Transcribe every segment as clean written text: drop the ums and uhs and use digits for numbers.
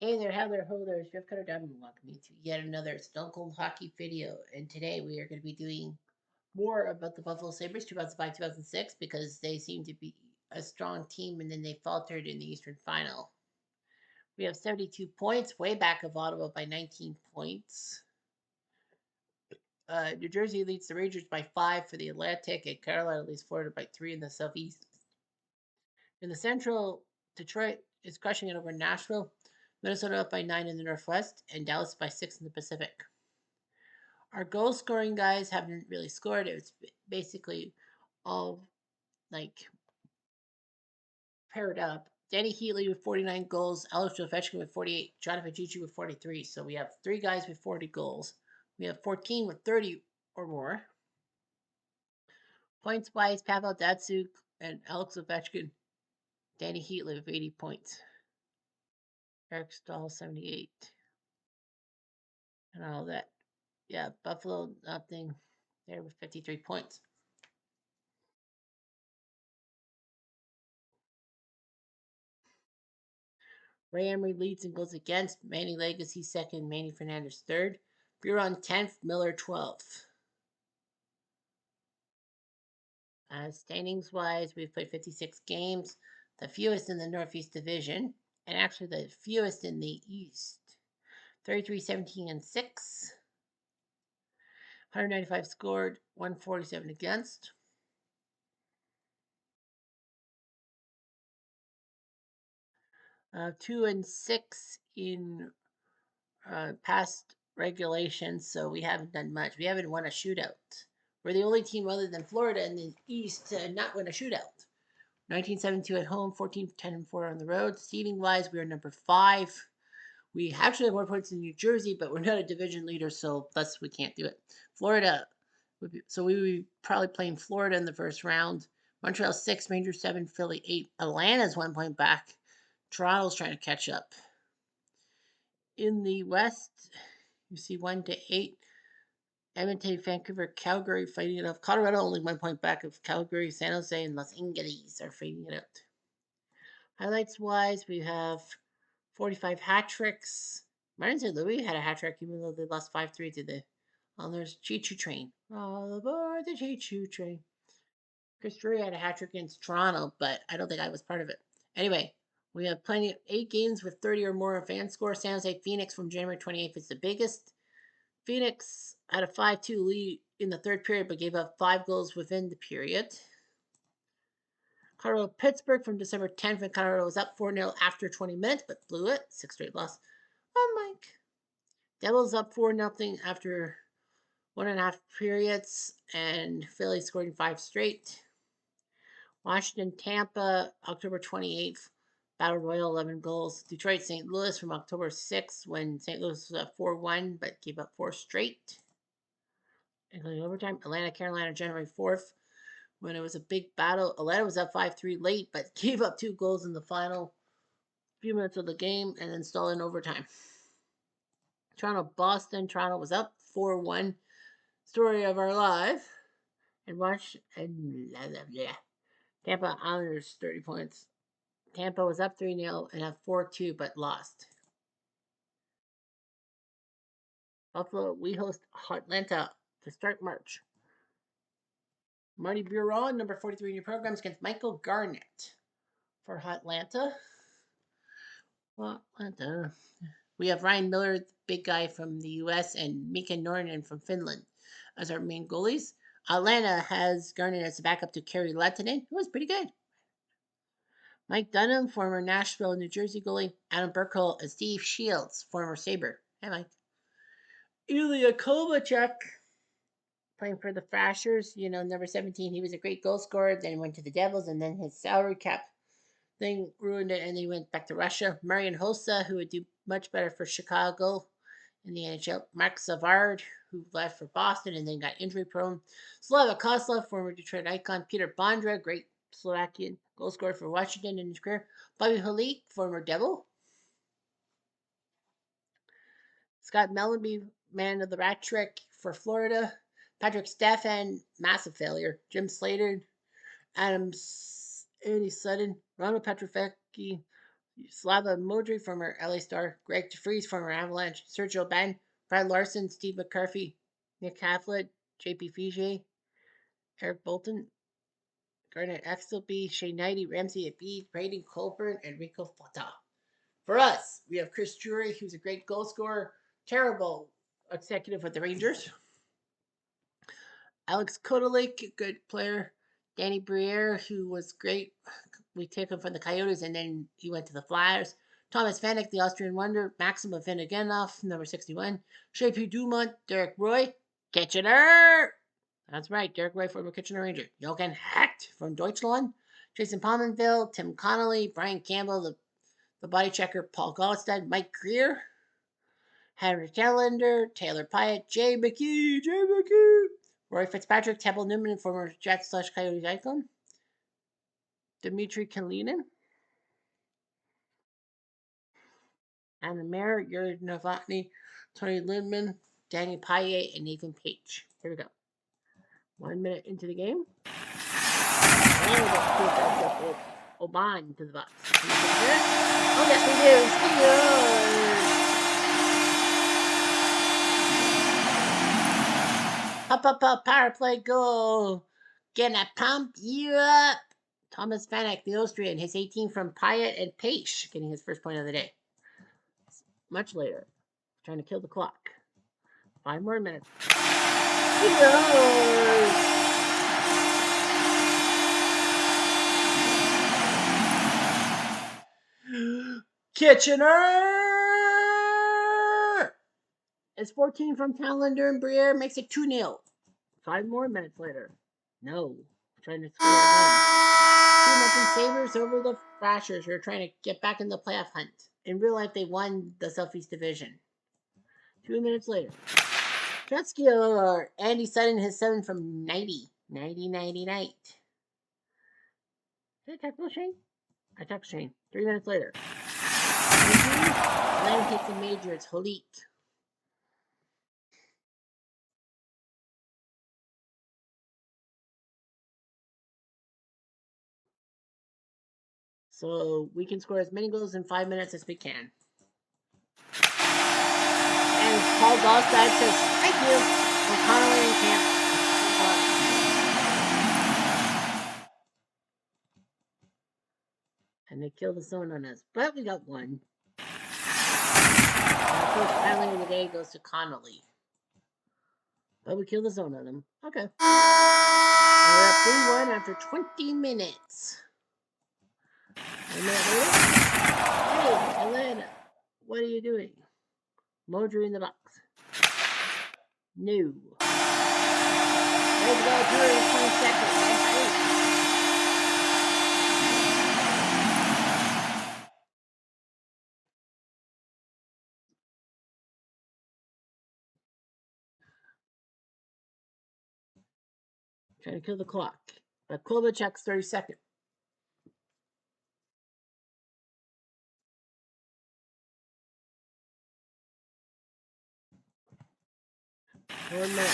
Hey there, how there, ho there, Jeff Cutter Diamond. Welcome you to yet another Stone Cold Hockey video. And today we are going to be doing more about the Buffalo Sabres 2005 2006 because they seem to be a strong team and then they faltered in the Eastern Final. We have 72 points, way back of Ottawa by 19 points. New Jersey leads the Rangers by 5 for the Atlantic, and Carolina leads Florida by 3 in the Southeast. In the Central, Detroit is crushing it over Nashville, Minnesota up by 9 in the Northwest, and Dallas by 6 in the Pacific. Our goal scoring guys haven't really scored. It's basically all like paired up. Danny Heatley with 49 goals, Alex Ovechkin with 48, Jonathan Gigi with 43. So we have 3 guys with 40 goals. We have 14 with 30 or more. Points wise, Pavel Datsuk and Alex Ovechkin. Danny Heatley with 80 points. Eric Stahl 78. And all that. Yeah, Buffalo nothing there with 53 points. Ray Emery leads and goes against. Manny Legacy second. Manny Fernandez third. Buron 10th. Miller 12th. Standings wise, we've played 56 games, the fewest in the Northeast Division, and actually the fewest in the East. 33, 17, and 6. 195 scored, 147 against. 2 and 6 in past regulations, so we haven't done much. We haven't won a shootout. We're the only team other than Florida in the East to not win a shootout. 1972 at home, 14, 10, and 4 on the road. Seeding wise, we are number 5. We actually have more points than New Jersey, but we're not a division leader, so thus we can't do it. Florida, so we would be probably playing Florida in the first round. Montreal 6, Rangers 7, Philly 8. Atlanta's 1 point back. Toronto's trying to catch up. In the West, you see 1 to 8. Edmonton, Vancouver, Calgary fighting it out. Colorado only 1 point back of Calgary, San Jose, and Los Angeles are fighting it out. Highlights wise, we have 45 hat tricks. Martin St. Louis had a hat trick even though they lost 5-3 to the there's Choo Choo Train. All aboard the Choo Choo Train. Chris Drury had a hat trick against Toronto, but I don't think I was part of it. Anyway, we have plenty of 8 games with 30 or more fan score. San Jose Phoenix from January 28th is the biggest. Phoenix had a 5-2 lead in the third period, but gave up 5 goals within the period. Colorado Pittsburgh from December 10th, and Colorado was up 4-0 after 20 minutes, but blew it. 6 straight loss. Oh, Mike. Devils up 4-0 after 1.5 periods, and Philly scoring 5 straight. Washington, Tampa, October 28th, Battle Royal, 11 goals. Detroit, St. Louis from October 6th when St. Louis was up 4-1, but gave up 4 straight, including overtime. Atlanta, Carolina, January 4th, when it was a big battle. Atlanta was up 5-3 late, but gave up 2 goals in the final few minutes of the game and then stalled in overtime. Toronto, Boston. Toronto was up 4-1. Story of our life. And blah, blah, blah. Tampa Islanders 30 points. Tampa was up 3-0 and have 4-2 but lost. Buffalo, we host Atlanta to start March. Marty Buron, number 43 in your programs, against Michael Garnett for Atlanta. Atlanta. We have Ryan Miller, the big guy from the U.S., and Mika Nornen from Finland as our main goalies. Atlanta has Garnett as a backup to Kari Lehtinen, who was pretty good. Mike Dunham, former Nashville, New Jersey goalie. Adam Burkle and Steve Shields, former Sabre. Hey, Mike. Ilya Kovalchuk, playing for the Thrashers, number 17. He was a great goal scorer, then he went to the Devils, and then his salary cap thing ruined it, and he went back to Russia. Marian Hossa, who would do much better for Chicago in the NHL. Mark Savard, who left for Boston and then got injury prone. Slava Kozlov, former Detroit icon. Peter Bondra, great Slovakian goal scorer for Washington in his career. Bobby Holik, former Devil. Scott Mellanby, man of the rat trick for Florida. Patrick Stefan, massive failure. Jim Slater, Andy Sutton, Ronald Petrofecki, Slava Modry, former LA Star, Greg DeFries, former Avalanche, Sergio Ben, Brad Larson, Steve McCarthy, Nick Haflett, JP Fige, Eric Bolton, Garnett Exelby, Shane Knighty, Ramsey Abid, Braden Colburn, and Rico Fata. For us, we have Chris Drury, who's a great goal scorer, terrible executive with the Rangers. Alex Kodalik, a good player. Danny Briere, who was great. We take him from the Coyotes, and then he went to the Flyers. Thomas Vanek, the Austrian wonder. Maxim Vinogenov, number 61. Shapey Dumont, Derek Roy, Kitchener. That's right, Derek Roy, former Kitchener Ranger. Jochen Hecht from Deutschland. Jason Pominville, Tim Connolly, Brian Campbell, the body checker, Paul Gallstad, Mike Greer, Henry Callender, Taylor Pyatt, Jay McKee, Roy Fitzpatrick, Temple Newman, former Jets / Coyotes icon, Dmitry Kalinin, Anna Mayer, Yuri Novotny, Tony Lindman, Danny Payet, and Nathan Page. Here we go. 1 minute into the game. And we'll put that up Oban to the box. Oh, yes, we do. Up, power play goal. Gonna pump you up. Thomas Vanek, the Austrian, his 18 from Pyatt and Page, getting his first point of the day. Much later, trying to kill the clock. 5 more minutes. Kitchener! It's 14 from Callender and Briere, makes it 2-0. 5 more minutes later. No. Trying to score again. 2-0 Sabres over the Thrashers, who are trying to get back in the playoff hunt. In real life, they won the Southeast Division. 2 minutes later. Tretzky or Andy Sutton, his 7 from 90. 90. Did I tackle Shane? I tackled Shane. 3 minutes later. Lamb hits a major. It's Holik. So we can score as many goals in 5 minutes as we can. And Paul Gostad says, thank you, for Connolly and Camp. And they kill the zone on us. But we got one. Our first penalty of the day goes to Connolly. But we kill the zone on them. Okay. We're up 3-1 after 20 minutes. A minute later. Hey, Atlanta, what are you doing? Modry in the box. No. Ready to go through 20 seconds. Trying to kill the clock. But Klobuchuk's 30 seconds. One minute.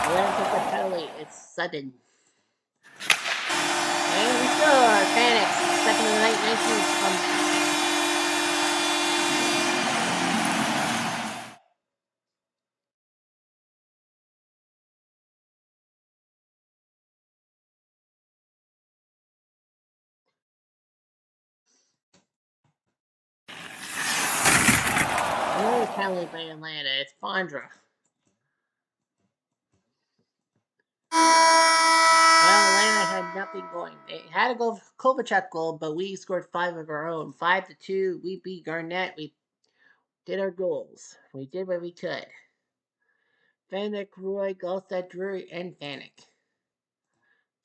Atlanta took the penalty. It's sudden. And we score. Panics. Second of the night, 19 from another penalty by Atlanta. It's Fondra. Well, Atlanta had nothing going. They had a Kovalchuk goal, but we scored 5 of our own. 5-2. We beat Garnett. We did our goals. We did what we could. Vanek, Roy, Gallstad, Drury, and Vanek.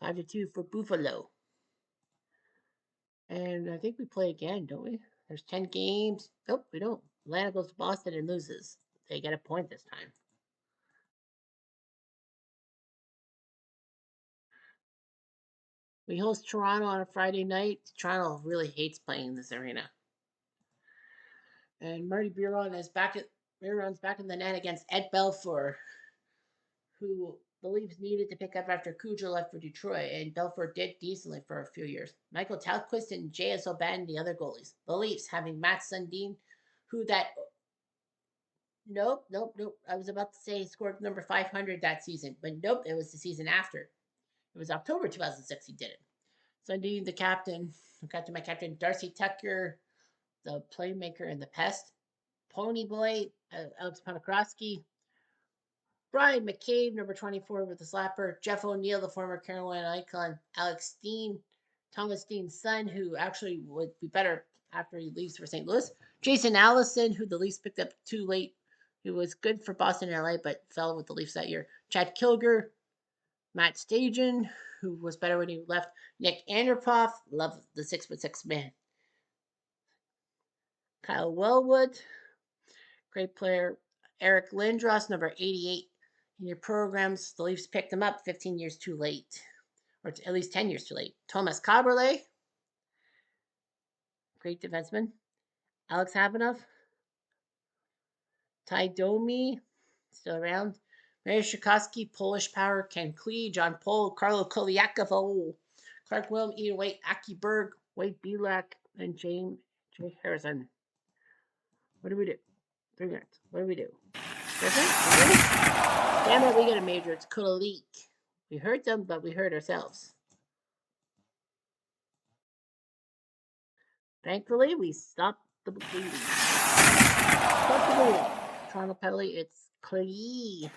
5-2 for Buffalo. And I think we play again, don't we? There's 10 games. Nope, we don't. Atlanta goes to Boston and loses. They get a point this time. We host Toronto on a Friday night. Toronto really hates playing in this arena. And Marty Biron's back in the net against Ed Belfour, who the Leafs needed to pick up after Cujo left for Detroit, and Belfort did decently for a few years. Michael Talquist and J.S. O'Bannon, the other goalies. The Leafs having Matt Sundin, who that nope. I was about to say he scored number 500 that season, but nope, it was the season after. It was October 2006 he did it. Sundin, the captain, my captain, Darcy Tucker, the playmaker and the pest, Pony Boy, Alex Ponikarovsky, Brian McCabe, number 24 with the slapper, Jeff O'Neill, the former Carolina icon, Alex Steen, Thomas Steen's son, who actually would be better after he leaves for St. Louis, Jason Allison, who the Leafs picked up too late, who was good for Boston and LA, but fell with the Leafs that year, Chad Kilger, Matt Stajan, who was better when he left, Nick Anderpoff, love the 6'6" man, Kyle Wellwood, great player, Eric Lindros, number 88. In your programs, the Leafs picked him up 15 years too late, or at least 10 years too late. Thomas Caberlet, great defenseman. Alex Habanov, Ty Domi, still around. Mary Shikoski, Polish Power, Ken Klee, John Paul, Carlo Koliakov, Clark William, Ian White, Aki Berg, Wade Belak, and James J. Harrison. What do we do? 3 minutes. What do we do? Damn it, we got a major. It's Kulik. We hurt them, but we hurt ourselves. Thankfully, we stopped the bleeding. Stop the bleeding. Toronto penalty, it's Klee.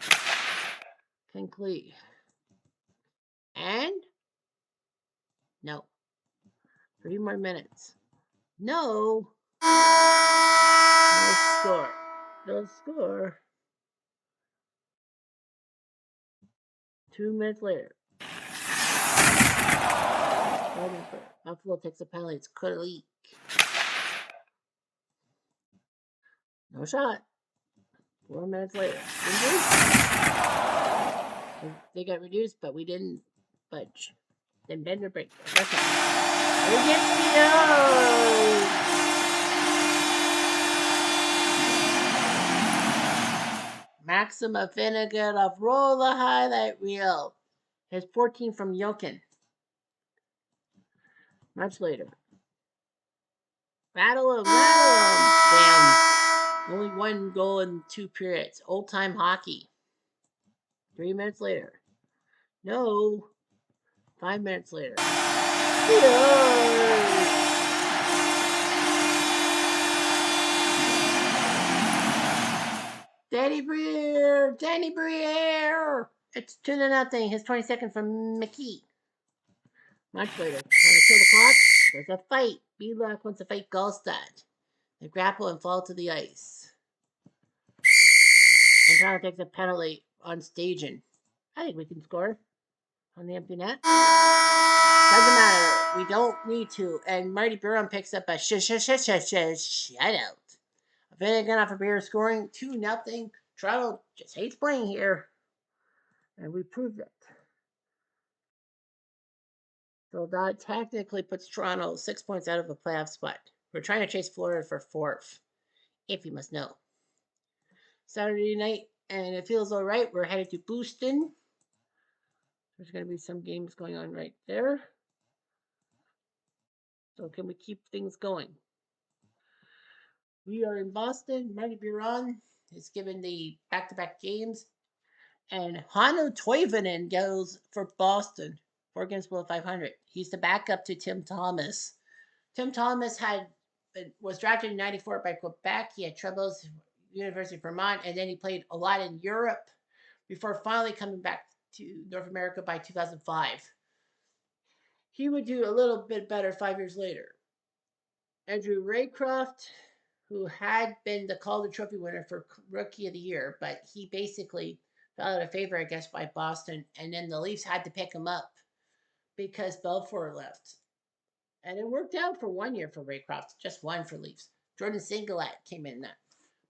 Ken Klee. And? No. 3 more minutes. No. No score. No score. 2 minutes later. Buffalo takes a penalty. It's Kulik. No shot. 4 minutes later. They got reduced, but we didn't budge. Then bend or break. Maxima Finnegan roll the highlight reel. His 14 from Jokin. Much later. Rattle him. Damn. Only 1 goal in 2 periods. Old time hockey. 3 minutes later. No. 5 minutes later. Danny Briere. It's 2-0. His 22nd from McKee. Much later. On the kill the clock, there's a fight. Belak wants to fight Gallstad. They grapple and fall to the ice. And Toronto takes a penalty on staging. I think we can score on the empty net. Doesn't matter. We don't need to. And Marty Biron picks up a shutout. Finnegan off a beer scoring 2-0. Toronto just hates playing here. And we proved it. So that technically puts Toronto 6 points out of a playoff spot. We're trying to chase Florida for 4th, if you must know. Saturday night, and it feels all right. We're headed to Boston. There's going to be some games going on right there. So can we keep things going? We are in Boston. Marty Biron is given the back-to-back games. And Hannu Toivonen goes for Boston. 4 games below 500. He's the backup to Tim Thomas. Tim Thomas was drafted in 94 by Quebec. He had troubles University of Vermont, and then he played a lot in Europe before finally coming back to North America by 2005. He would do a little bit better 5 years later. Andrew Raycroft, who had been the Calder Trophy winner for Rookie of the Year, but he basically fell out of favor, I guess, by Boston, and then the Leafs had to pick him up because Belfort left. And it worked out for 1 year for Raycroft, just 1 for Leafs. Jordan Singlet came in that.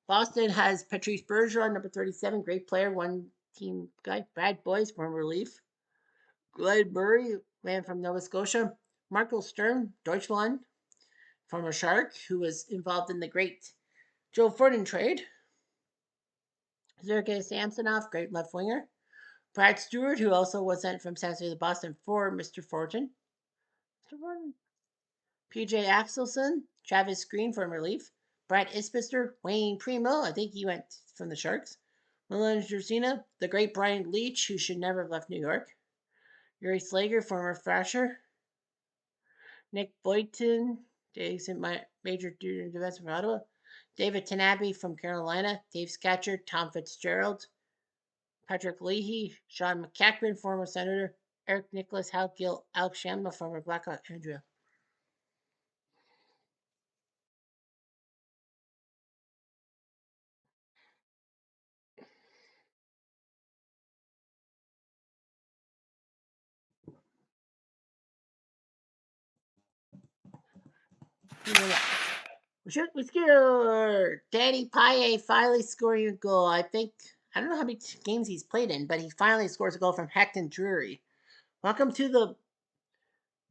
Boston has Patrice Bergeron, number 37, great player, 1 team guy. Brad Boyce, former Leaf. Glenn Murray, man from Nova Scotia. Marco Stern, Deutschland, former Shark, who was involved in the great Joe Fordin trade. Sergei Samsonov, great left winger. Brad Stewart, who also was sent from San Jose to Boston for Mr. Fortin. Mr. Fortin. PJ Axelson, Travis Green from relief. Brad Isbister, Wayne Primo, I think he went from the Sharks. Milan Jurcina, the great Brian Leach, who should never have left New York. Yuri Slager, former Thrasher. Nick Boynton, decent major defenseman from Ottawa. David Tanabe from Carolina. Dave Scatcher, Tom Fitzgerald. Patrick Leahy, Sean McCackman, former senator. Eric Nicholas, Hal Gill, Alex Shamma, former Blackhawk, Andrea. We scored. Danny Paille finally scoring a goal. I don't know how many games he's played in, but he finally scores a goal from Hecton Drury. Welcome to the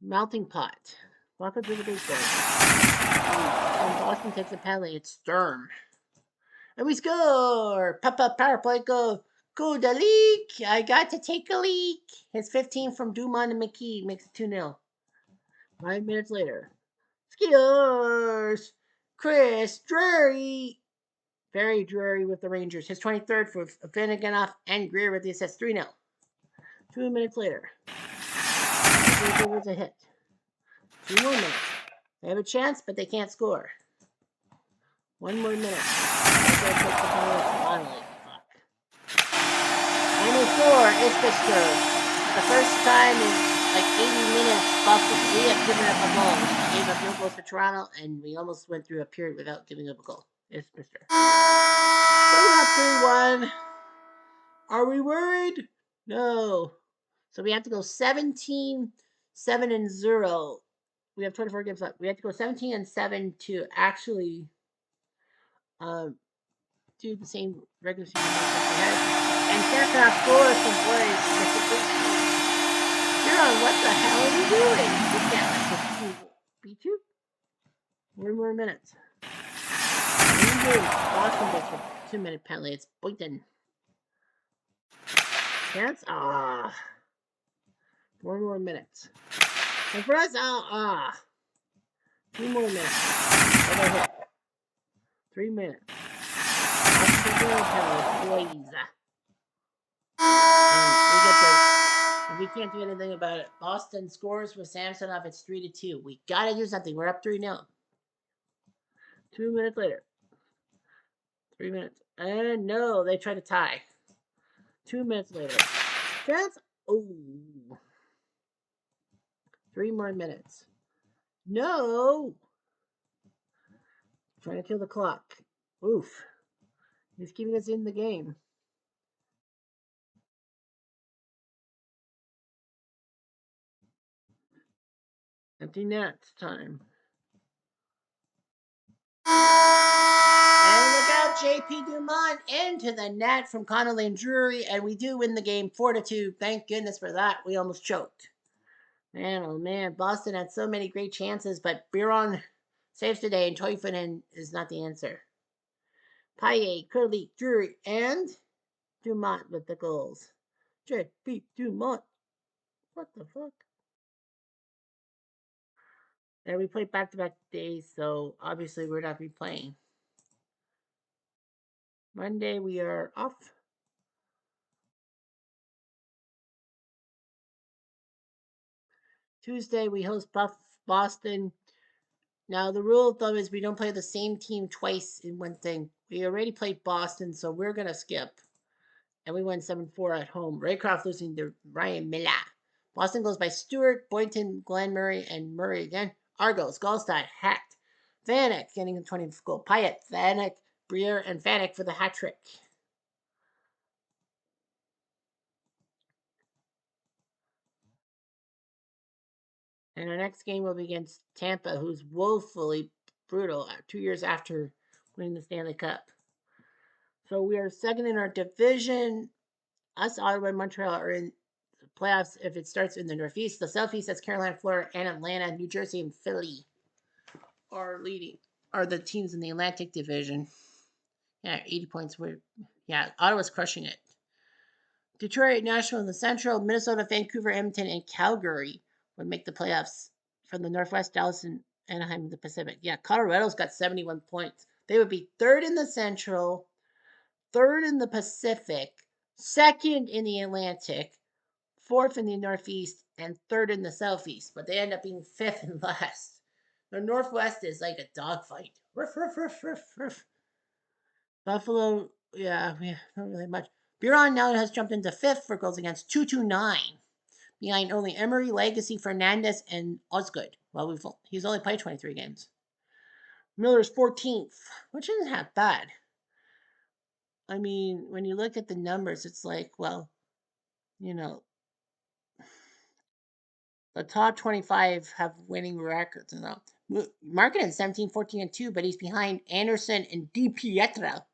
melting pot. Welcome to the big boy. And Boston takes a penalty. It's Sturm. And we score! Papa power play goal. Go the leak! I got to take a leak. His 15 from Dumont and McKee makes it 2-0. 5 minutes later. Scores! Chris Drury. Very Drury with the Rangers. His 23rd for Finnegan and Greer with the assist. 3-0. 2 minutes later. It was a hit. 2 more minutes. They have a chance, but they can't score. 1 more minute. Finally. And they score. Isbister. The first time in like 80 minutes, Buffalo, we have given up a goal. We gave up no goals for Toronto, and we almost went through a period without giving up a goal. Isbister. So we're up 3-1. Are we worried? No. So we have to go 17, 7, and 0. We have 24 games left. We have to go 17 and 7 to actually do the same regular season match we had. And Santa scores some boys. Huron, what the hell are you doing? You can't let this team beat you. 1 more minutes. Boston gets a 2-minute penalty. It's Boynton. Chance? 4 more minutes. And for us, 2 more minutes. 3 minutes. Boys. We can't do anything about it. Boston scores with Samsonov. It's 3-2. We gotta do something. We're up 3-0. 2 minutes later. 3 minutes. And no, they try to tie. 2 minutes later. Chance. 3 more minutes. No. Trying to kill the clock. Oof. He's keeping us in the game. Empty net time. And look out, JP Dumont into the net from Connolly and Drury, and we do win the game 4-2. Thank goodness for that. We almost choked. Man, oh man, Boston had so many great chances, but Biron saves today, and Toivonen is not the answer. Paille, Curly, Drury, and Dumont with the goals. JP Dumont. What the fuck? And we played back-to-back days, so obviously we're not be playing. Monday we are off. Tuesday we host Boston. Now the rule of thumb is we don't play the same team twice in one thing. We already played Boston, so we're gonna skip. And we won 7-4 at home. Raycroft losing to Ryan Miller. Boston goes by Stewart, Boynton, Glenn Murray, and Murray again. Argos, Gallstein, Hacked. Vanek getting the 20th goal. Pyatt, Vanek, Briere, and Vanek for the hat trick. And our next game will be against Tampa, who's woefully brutal 2 years after winning the Stanley Cup. So we are second in our division. Us, Ottawa, and Montreal are in the playoffs if it starts in the Northeast. The Southeast, that's Carolina, Florida, and Atlanta, New Jersey, and Philly are the teams in the Atlantic Division. Yeah, 80 points. Ottawa's crushing it. Detroit, Nashville in the Central, Minnesota, Vancouver, Edmonton, and Calgary would make the playoffs from the Northwest, Dallas, and Anaheim in the Pacific. Yeah, Colorado's got 71 points. They would be third in the Central, third in the Pacific, second in the Atlantic, fourth in the Northeast, and third in the Southeast. But they end up being fifth and last. The Northwest is like a dogfight. Ruff, ruff, ruff, ruff, ruff. Buffalo, yeah, not really much. Buron now has jumped into fifth for goals against 229, behind only Emery, Legacy, Fernandez, and Osgood. Well, he's only played 23 games. Miller's 14th, which isn't half bad. I mean, when you look at the numbers, it's like, well, you know, the top 25 have winning records. You know. Marketing 17, 14, and 2, but he's behind Anderson and Di Pietro.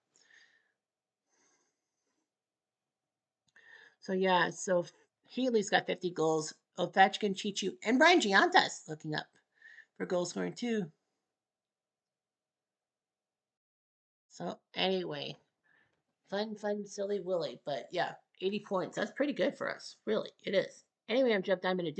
So, yeah, so Healy's got 50 goals. Ovechkin, Chichu, and Brian Giantas looking up for goal scoring, too. So, anyway, fun, silly Willie. But yeah, 80 points. That's pretty good for us. Really, it is. Anyway, I'm Jeff Diamond to do.